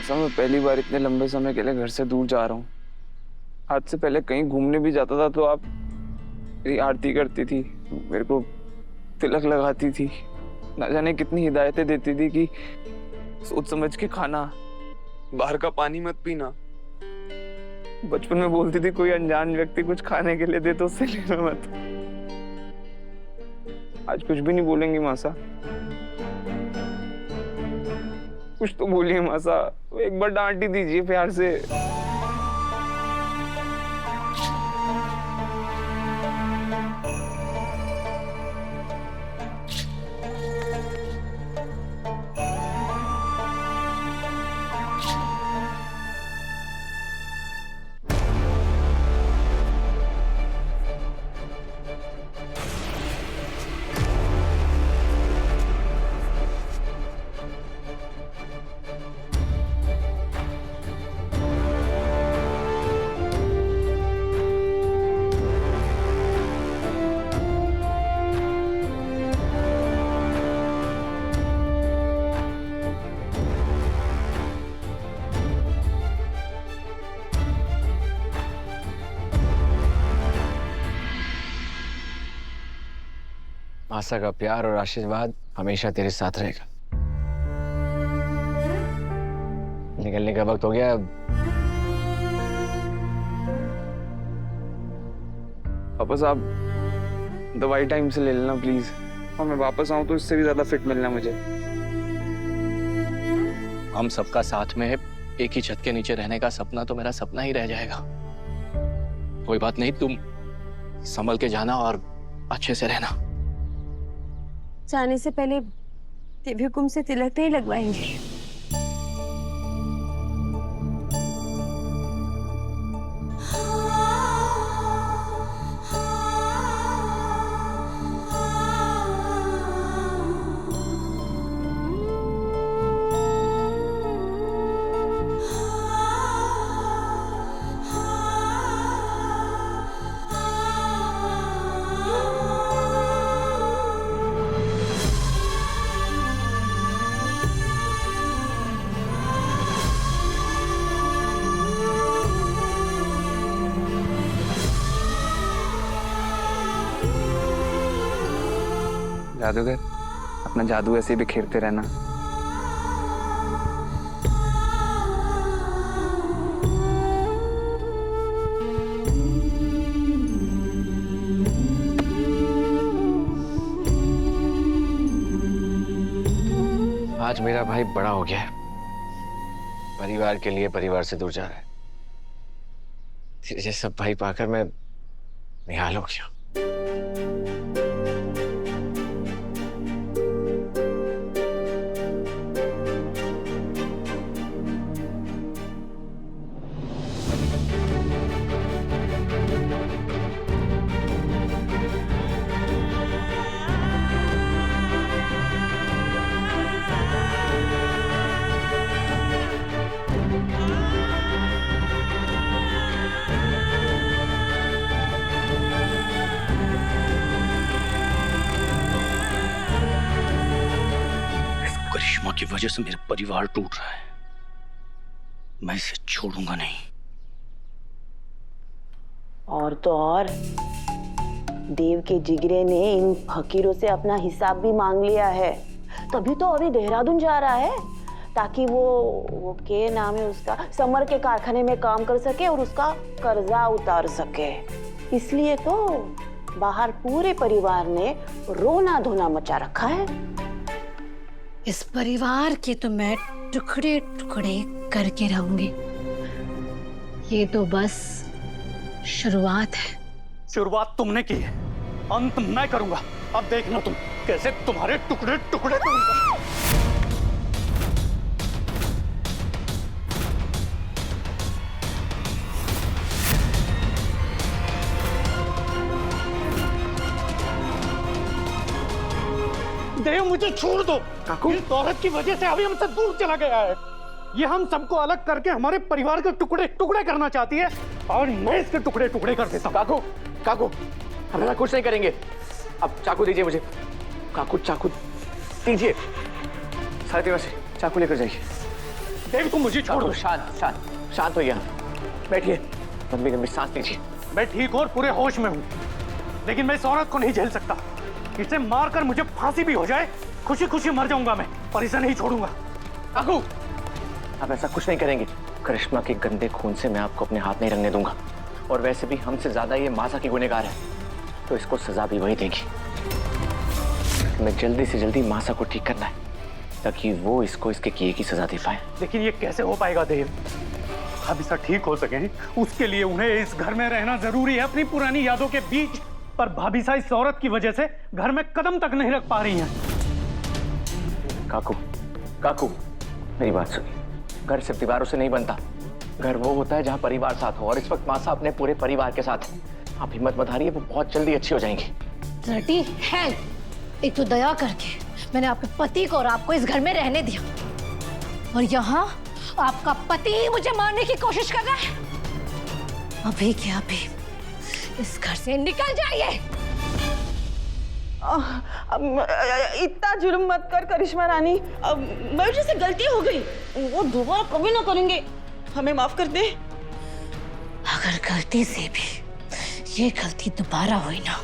मासा, मैं पहली बार इतने लंबे समय के लिए घर से दूर जा रहा हूँ। आज से पहले कहीं घूमने भी जाता था तो आप मेरी आरती करती थी, मेरे को तिलक लगाती थी, ना जाने कितनी हिदायतें देती थी कि सोच समझ के खाना, बाहर का पानी मत पीना। बचपन में बोलती थी कोई अनजान व्यक्ति कुछ खाने के लिए दे तो उससे लेना मत। आज कुछ भी नहीं बोलेंगी मासा? कुछ तो बोलिए मासा, एक बार डांट ही दीजिए प्यार से। मासा का प्यार और आशीर्वाद हमेशा तेरे साथ रहेगा। निकलने का वक्त हो गया। वापस आप दवाई टाइम से ले लेना प्लीज, और मैं वापस आऊं तो इससे भी ज्यादा फिट मिलना मुझे। हम सबका साथ में एक ही छत के नीचे रहने का सपना तो मेरा सपना ही रह जाएगा। कोई बात नहीं, तुम संभल के जाना और अच्छे से रहना। जाने से पहले देवी हुकुम से तिलक नहीं लगवाएंगे? जादूगर, अपना जादू ऐसे ही बिखेरते रहना। आज मेरा भाई बड़ा हो गया है, परिवार के लिए परिवार से दूर जा रहा है। तेरे जैसा भाई पाकर मैं निहाल हो गया। करिश्मा की वजह से मेरा परिवार टूट रहा है, मैं इसे छोड़ूंगा नहीं। और तो और देव के जिगरे ने इन फकीरों से अपना हिसाब भी मांग लिया है, तभी तो अभी देहरादून जा रहा है ताकि वो के नाम है उसका, समर के कारखाने में काम कर सके और उसका कर्जा उतार सके। इसलिए तो बाहर पूरे परिवार ने रोना धोना मचा रखा है। इस परिवार के तो मैं टुकड़े टुकड़े करके रहूंगी। ये तो बस शुरुआत है। शुरुआत तुमने की है, अंत मैं करूंगा। अब देखना तुम कैसे तुम्हारे टुकड़े टुकड़े करूंगा। देव, मुझे छोड़ दो। इस औरत की वजह से अभी हमसे दूर चला गया है। ये हम सबको अलग करके हमारे परिवार के टुकड़े टुकड़े करना चाहती है और मैं इसके टुकड़े टुकड़े कर देता हूँ। काकू, काकू, हम कुछ नहीं करेंगे। अब चाकू दीजिए मुझे। काकू, चाकू दीजिए। सारथी वैसे चाकू लेकर जाइए। देव तुम मुझे छोड़ दो। शांत शांत शांत होइए, बैठिए, लंबी लंबी सांस लीजिए। मैं ठीक और पूरे होश में हूँ, लेकिन मैं इस औरत को नहीं झेल सकता। इसे मारकर मुझे फांसी भी हो जाए, खुशी खुशी मर जाऊंगा मैं, पर इसे नहीं छोड़ूंगा। काकू, आप ऐसा कुछ नहीं करेंगे। करिश्मा के गंदे खून से मैं आपको अपने हाथ नहीं रंगने दूंगा। और वैसे भी हमसे ज्यादा ये मासा की गुनहगार है, तो इसको सजा भी वही देगी। मैं जल्दी से जल्दी मासा को ठीक करना है, ताकि वो इसको इसके किए की सजा दे पाए। लेकिन ये कैसे हो पाएगा देव? भाभीसा ठीक हो सके उसके लिए उन्हें इस घर में रहना जरूरी है, अपनी पुरानी यादों के बीच। पर भाभीसा इस औरत की वजह से घर में कदम तक नहीं रख पा रही हैं। काकू, काकू, मेरी बात सुनिए। घर सिर्फ दीवारों से नहीं बनता, घर वो होता है जहाँ परिवार साथ हो, और इस वक्त मासा अपने पूरे परिवार के साथ है। आप हिम्मत मत हारिए, वो बहुत जल्दी अच्छी हो जाएंगी। रटी है, एक तो दया करके मैंने आपके पति को और आपको इस घर में रहने दिया, और यहाँ आपका पति ही मुझे मारने की कोशिश कर रहा है। अभी क्या अभी इस घर से निकल जाइए। इतना जुर्म मत कर करिश्मा रानी, मयूर से गलती हो गई, वो दोबारा कभी ना करेंगे, हमें माफ कर दे। अगर गलती से भी ये गलती दोबारा हुई ना,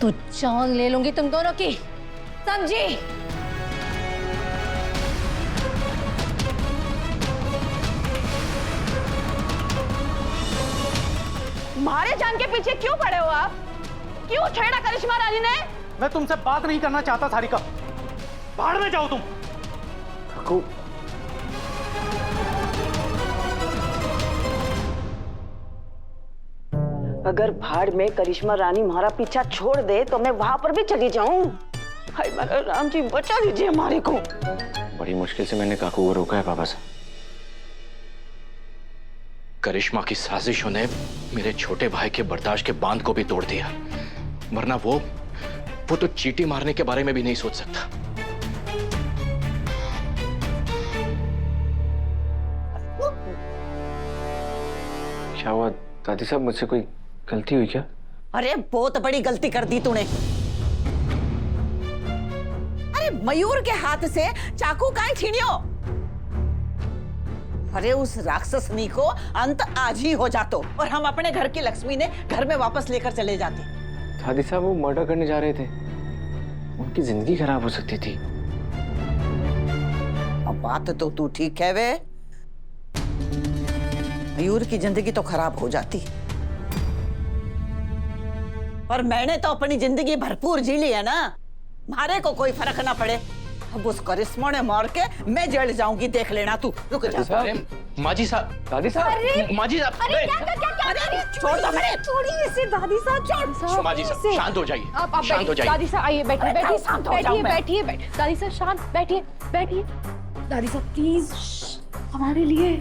तो जान ले लूंगी तुम दोनों की, समझी? मारे जान के पीछे क्यों पड़े हो आप? क्यों छेड़ा करिश्मा रानी ने? मैं तुमसे बात नहीं करना चाहता सारिका, बाहर में जाओ तुम। काकू, अगर भाड़ में करिश्मा रानी हमारा पीछा छोड़ दे तो मैं वहां पर भी चली जाऊं। हाय मेरा राम जी, बचा लीजिए हमारे को। बड़ी मुश्किल से मैंने काकू को रोका है पापा से। करिश्मा की साजिशों ने मेरे छोटे भाई के बर्दाश्त के बांध को भी तोड़ दिया, वरना वो तो चींटी मारने के बारे में भी नहीं सोच सकता। क्या हुआ दादी साहब, मुझसे कोई गलती हुई क्या? अरे बहुत बड़ी गलती कर दी तूने। अरे मयूर के हाथ से चाकू काहे छीनियो? अरे उस राक्षसनी को अंत आज ही हो जातो, और हम अपने घर की लक्ष्मी ने घर में वापस लेकर चले जाते। दादी साहब, वो मर्डर करने जा रहे थे, उनकी जिंदगी खराब हो सकती थी। अब बात तो तू ठीक है वे, मयूर की जिंदगी तो खराब हो जाती, पर मैंने तो अपनी जिंदगी भरपूर जी ली है ना, मारे को कोई फर्क ना पड़े। अब उस करिश्मा ने मार के मैं जल जाऊंगी, देख लेना तू। रुक जा। अरे माजी साहब, दादी साहब, माजी साहब, छोड़ दो मेरे। थोड़ी सी दादी साहब, माजी साहब शांत हो जाइए, आप शांत हो जाइए। दादी साहब आइए, बैठिए, अरे बैठिए, शांत हो जाऊं मैं। बैठिए, दादी साहब शांत बैठिए, बैठिए। दादी साहब प्लीज हमारे लिए।